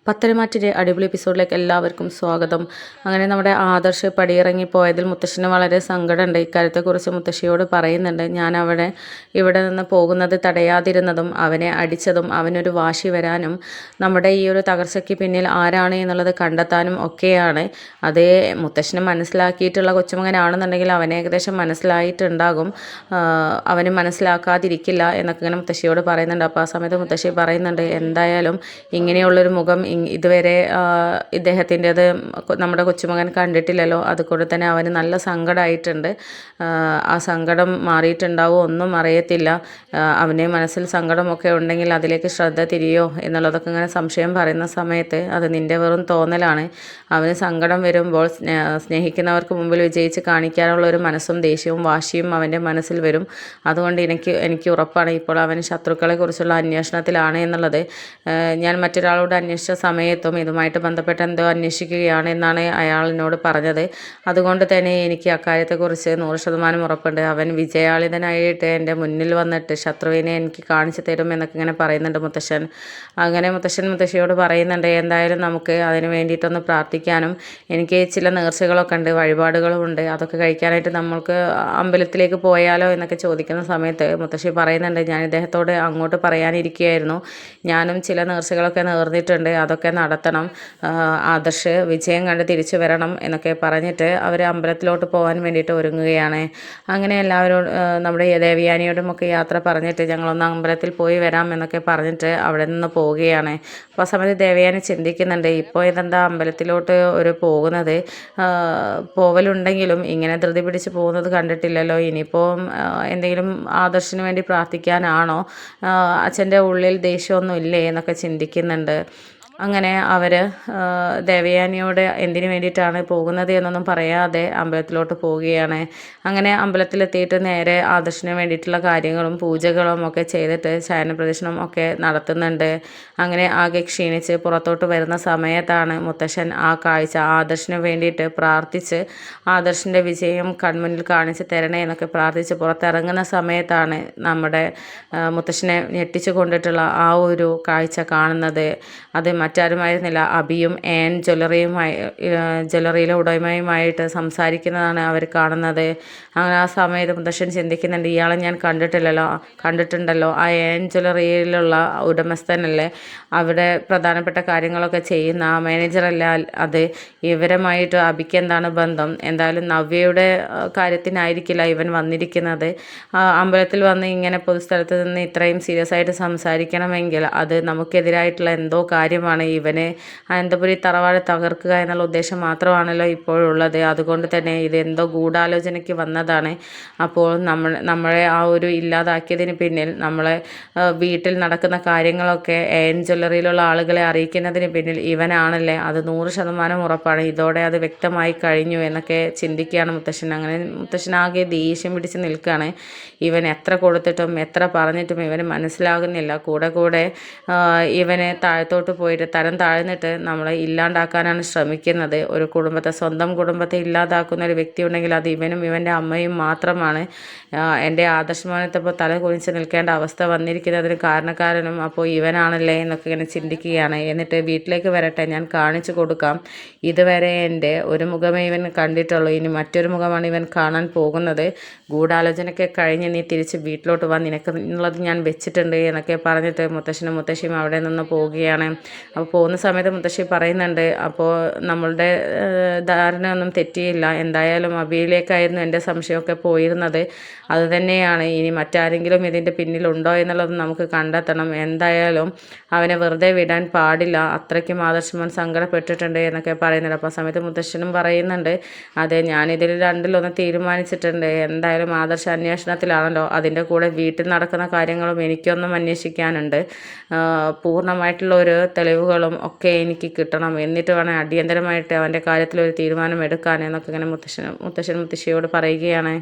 പത്തരമാറ്റിൻ്റെ അടിപൊളി എപ്പിസോഡിലേക്ക് എല്ലാവർക്കും സ്വാഗതം. അങ്ങനെ നമ്മുടെ ആദർശ് പടിയിറങ്ങിപ്പോയതിൽ മുത്തശ്ശന് വളരെ സങ്കടമുണ്ട്. ഇക്കാര്യത്തെക്കുറിച്ച് മുത്തശ്ശിയോട് പറയുന്നുണ്ട്. ഞാൻ ഇവിടെ നിന്ന് പോകുന്നത് തടയാതിരുന്നതും അവനെ അടിച്ചതും അവനൊരു വാശി വരാനും നമ്മുടെ ഈ ഒരു തകർച്ചയ്ക്ക് പിന്നിൽ ആരാണ് എന്നുള്ളത് കണ്ടെത്താനും ഒക്കെയാണ്. അതേ മുത്തശ്ശന് മനസ്സിലാക്കിയിട്ടുള്ള കൊച്ചുമകനാണെന്നുണ്ടെങ്കിൽ അവനെ ഏകദേശം മനസ്സിലായിട്ടുണ്ടാകും. അവന് മനസ്സിലാക്കാതിരിക്കില്ല എന്നൊക്കെ ഇങ്ങനെ മുത്തശ്ശിയോട് പറയുന്നുണ്ട്. അപ്പോൾ ആ സമയത്ത് മുത്തശ്ശി പറയുന്നുണ്ട്, എന്തായാലും ഇങ്ങനെയുള്ളൊരു മുഖം ഇതുവരെ ഇദ്ദേഹത്തിൻ്റെത് നമ്മുടെ കൊച്ചുമകൻ കണ്ടിട്ടില്ലല്ലോ. അതുകൊണ്ട് തന്നെ അവന് നല്ല സങ്കടമായിട്ടുണ്ട്. ആ സങ്കടം മാറിയിട്ടുണ്ടാവും, ഒന്നും അറിയത്തില്ല. അവൻ്റെ മനസ്സിൽ സങ്കടമൊക്കെ ഉണ്ടെങ്കിൽ അതിലേക്ക് ശ്രദ്ധ തിരിയോ എന്നുള്ളതൊക്കെ ഇങ്ങനെ സംശയം പറയുന്ന സമയത്ത് അത് നിൻ്റെ വെറും തോന്നലാണ്. അവന് സങ്കടം വരുമ്പോൾ സ്നേഹിക്കുന്നവർക്ക് മുമ്പിൽ വിജയിച്ച് കാണിക്കാനുള്ള ഒരു മനസ്സും ദേഷ്യവും വാശിയും അവൻ്റെ മനസ്സിൽ വരും. അതുകൊണ്ട് എനിക്ക് ഉറപ്പാണ് ഇപ്പോൾ അവൻ ശത്രുക്കളെ കുറിച്ചുള്ള അന്വേഷണത്തിലാണ് എന്നുള്ളത്. ഞാൻ മറ്റൊരാളോട് അന്വേഷിച്ച സമയത്തും ഇതുമായിട്ട് ബന്ധപ്പെട്ട് എന്തോ അന്വേഷിക്കുകയാണ് എന്നാണ് അയാളിനോട് പറഞ്ഞത്. അതുകൊണ്ട് തന്നെ എനിക്ക് അക്കാര്യത്തെക്കുറിച്ച് 100% ഉറപ്പുണ്ട്. അവൻ വിജയാളിതനായിട്ട് എൻ്റെ മുന്നിൽ വന്നിട്ട് ശത്രുവിനെ എനിക്ക് കാണിച്ചു തരും എന്നൊക്കെ ഇങ്ങനെ പറയുന്നുണ്ട് മുത്തശ്ശൻ. അങ്ങനെ മുത്തശ്ശിയോട് പറയുന്നുണ്ട്, എന്തായാലും നമുക്ക് അതിന് വേണ്ടിയിട്ടൊന്ന് പ്രാർത്ഥിക്കാനും എനിക്ക് ചില നേർച്ചകളൊക്കെ ഉണ്ട്, വഴിപാടുകളും ഉണ്ട്, അതൊക്കെ കഴിക്കാനായിട്ട് നമ്മൾക്ക് അമ്പലത്തിലേക്ക് പോയാലോ എന്നൊക്കെ ചോദിക്കുന്ന സമയത്ത് മുത്തശ്ശി പറയുന്നുണ്ട്, ഞാൻ ഇദ്ദേഹത്തോട് അങ്ങോട്ട് പറയാനിരിക്കുകയായിരുന്നു. ഞാനും ചില നേർച്ചകളൊക്കെ നേർന്നിട്ടുണ്ട്, അതൊക്കെ നടത്തണം. ആദർശ് വിജയം കണ്ട് തിരിച്ചു വരണം എന്നൊക്കെ പറഞ്ഞിട്ട് അവർ അമ്പലത്തിലോട്ട് പോകാൻ വേണ്ടിയിട്ട് ഒരുങ്ങുകയാണ്. അങ്ങനെ എല്ലാവരോടും നമ്മുടെ ദേവയാനിയോടും ഒക്കെ യാത്ര പറഞ്ഞിട്ട് ഞങ്ങളൊന്ന് അമ്പലത്തിൽ പോയി വരാം എന്നൊക്കെ പറഞ്ഞിട്ട് അവിടെ നിന്ന് പോവുകയാണ്. അപ്പോൾ ആ സമയത്ത് ദേവയാനി ചിന്തിക്കുന്നുണ്ട്, ഇപ്പോൾ ഇതെന്താ അമ്പലത്തിലോട്ട് ഒരു പോകുന്നത്, പോവലുണ്ടെങ്കിലും ഇങ്ങനെ ധൃതി പിടിച്ച് പോകുന്നത് കണ്ടിട്ടില്ലല്ലോ. ഇനിയിപ്പോൾ എന്തെങ്കിലും ആദർശിന് വേണ്ടി പ്രാർത്ഥിക്കാനാണോ, അച്ഛൻ്റെ ഉള്ളിൽ ദേഷ്യമൊന്നും ഇല്ലേ എന്നൊക്കെ ചിന്തിക്കുന്നുണ്ട്. അങ്ങനെ അവർ ദേവയാനിയോട് എന്തിനു വേണ്ടിയിട്ടാണ് പോകുന്നത് എന്നൊന്നും പറയാതെ അമ്പലത്തിലോട്ട് പോവുകയാണ്. അങ്ങനെ അമ്പലത്തിലെത്തിയിട്ട് നേരെ ആദർശിന് വേണ്ടിയിട്ടുള്ള കാര്യങ്ങളും പൂജകളും ഒക്കെ ചെയ്തിട്ട് ശയനപ്രദക്ഷിണം ഒക്കെ നടത്തുന്നുണ്ട്. അങ്ങനെ ആകെ ക്ഷീണിച്ച് പുറത്തോട്ട് വരുന്ന സമയത്താണ് മുത്തശ്ശൻ ആ കാഴ്ച ആദർശിന് വേണ്ടിയിട്ട് പ്രാർത്ഥിച്ച് ആദർശിൻ്റെ വിജയം കൺമുന്നിൽ കാണിച്ച് തരണേ എന്നൊക്കെ പ്രാർത്ഥിച്ച് പുറത്തിറങ്ങുന്ന സമയത്താണ് നമ്മുടെ മുത്തശ്ശനെ ഞെട്ടിച്ചു കൊണ്ടിട്ടുള്ള ആ ഒരു കാഴ്ച കാണുന്നത്. അത് മറ്റാരുമായിരുന്നില്ല, അബിയും ജ്വല്ലറിയിലെ ഉടമയുമായിട്ട് സംസാരിക്കുന്നതാണ് അവർ കാണുന്നത്. അങ്ങനെ ആ സമയത്ത് മുത്തശ്ശൻ ചിന്തിക്കുന്നുണ്ട്, ഇയാളെ ഞാൻ കണ്ടിട്ടുണ്ടല്ലോ, ആ ജ്വല്ലറിയിലുള്ള ഉടമസ്ഥനല്ലേ, അവിടെ പ്രധാനപ്പെട്ട കാര്യങ്ങളൊക്കെ ചെയ്യുന്ന ആ മാനേജറല്ല അത്, ഇവരുമായിട്ട് അബിക്ക് എന്താണ് ബന്ധം? എന്തായാലും നവ്യയുടെ കാര്യത്തിനായിരിക്കില്ല ഇവൻ വന്നിരിക്കുന്നത്. അമ്പലത്തിൽ വന്ന് ഇങ്ങനെ പൊതുസ്ഥലത്ത് നിന്ന് ഇത്രയും സീരിയസ് ആയിട്ട് സംസാരിക്കണമെങ്കിൽ അത് നമുക്കെതിരായിട്ടുള്ള എന്തോ കാര്യമാണ്. ഇവന് അനന്തപുരി തറവാട് തകർക്കുക എന്നുള്ള ഉദ്ദേശം മാത്രമാണല്ലോ ഇപ്പോഴുള്ളത്. അതുകൊണ്ട് തന്നെ ഇത് എന്തോ ഗൂഢാലോചനയ്ക്ക് വന്നതാണ്. അപ്പോൾ നമ്മളെ ആ ഒരു ഇല്ലാതാക്കിയതിന് പിന്നിൽ, നമ്മളെ വീട്ടിൽ നടക്കുന്ന കാര്യങ്ങളൊക്കെ ജ്വല്ലറിയിലുള്ള ആളുകളെ അറിയിക്കുന്നതിന് പിന്നിൽ ഇവനാണല്ലേ, അത് 100% ഉറപ്പാണ്. ഇതോടെ അത് വ്യക്തമായി കഴിഞ്ഞു എന്നൊക്കെ ചിന്തിക്കുകയാണ് മുത്തശ്ശൻ. അങ്ങനെ മുത്തശ്ശനാകെ ദേഷ്യം പിടിച്ച് നിൽക്കുകയാണ്. ഇവൻ എത്ര കൊടുത്തിട്ടും എത്ര പറഞ്ഞിട്ടും ഇവന് മനസ്സിലാകുന്നില്ല. കൂടെ ഇവന് താഴത്തോട്ട് പോയിട്ട് തരം താഴ്ന്നിട്ട് നമ്മളെ ഇല്ലാണ്ടാക്കാനാണ് ശ്രമിക്കുന്നത്. ഒരു സ്വന്തം കുടുംബത്തെ ഇല്ലാതാക്കുന്ന ഒരു വ്യക്തി ഉണ്ടെങ്കിൽ അത് ഇവനും ഇവൻ്റെ അമ്മയും മാത്രമാണ്. എൻ്റെ ആദർശമാനത്തിപ്പോൾ തല കുനിച്ച് നിൽക്കേണ്ട അവസ്ഥ വന്നിരിക്കുന്നതിന് കാരണക്കാരനും അപ്പോൾ ഇവനാണല്ലേ എന്നൊക്കെ ഇങ്ങനെ ചിന്തിക്കുകയാണ്. എന്നിട്ട് വീട്ടിലേക്ക് വരട്ടെ, ഞാൻ കാണിച്ചു കൊടുക്കാം. ഇതുവരെ എൻ്റെ ഒരു മുഖമേ ഇവൻ കണ്ടിട്ടുള്ളൂ, ഇനി മറ്റൊരു മുഖമാണ് ഇവൻ കാണാൻ പോകുന്നത്. ഗൂഢാലോചനയൊക്കെ കഴിഞ്ഞ് നീ തിരിച്ച് വീട്ടിലോട്ട് വാ, നിനക്ക് എന്നുള്ളത് ഞാൻ വെച്ചിട്ടുണ്ട് എന്നൊക്കെ പറഞ്ഞിട്ട് മുത്തശ്ശനും മുത്തശ്ശിയും അവിടെ നിന്ന് പോവുകയാണ്. അപ്പോൾ പോകുന്ന സമയത്ത് മുത്തശ്ശി പറയുന്നുണ്ട്, അപ്പോൾ നമ്മളുടെ ധാരണ ഒന്നും തെറ്റിയില്ല, എന്തായാലും അബിയിലേക്കായിരുന്നു എൻ്റെ സംശയമൊക്കെ പോയിരുന്നത്, അതുതന്നെയാണ്. ഇനി മറ്റാരെങ്കിലും ഇതിൻ്റെ പിന്നിലുണ്ടോ എന്നുള്ളത് നമുക്ക് കണ്ടെത്തണം. എന്തായാലും അവനെ വെറുതെ വിടാൻ പാടില്ല, അത്രയ്ക്കും ആദർശമോൻ സങ്കടപ്പെട്ടിട്ടുണ്ട് എന്നൊക്കെ പറയുന്നുണ്ട്. അപ്പോൾ ആ സമയത്ത് മുത്തശ്ശനും പറയുന്നുണ്ട്, അതെ, ഞാനിതിൽ രണ്ടിലൊന്ന് തീരുമാനിച്ചിട്ടുണ്ട്. എന്തായാലും ആദർശ അന്വേഷണത്തിലാണല്ലോ, അതിൻ്റെ കൂടെ വീട്ടിൽ നടക്കുന്ന കാര്യങ്ങളും എനിക്കൊന്നും അന്വേഷിക്കാനുണ്ട്. പൂർണ്ണമായിട്ടുള്ള ഒരു തെളിവുകളും ഒക്കെ എനിക്ക് കിട്ടണം, എന്നിട്ട് വേണം അടിയന്തരമായിട്ട് അവൻ്റെ കാര്യത്തിൽ ഒരു തീരുമാനം എടുക്കാൻ എന്നൊക്കെ ഇങ്ങനെ മുത്തശ്ശിയോട് പറയുകയാണ്.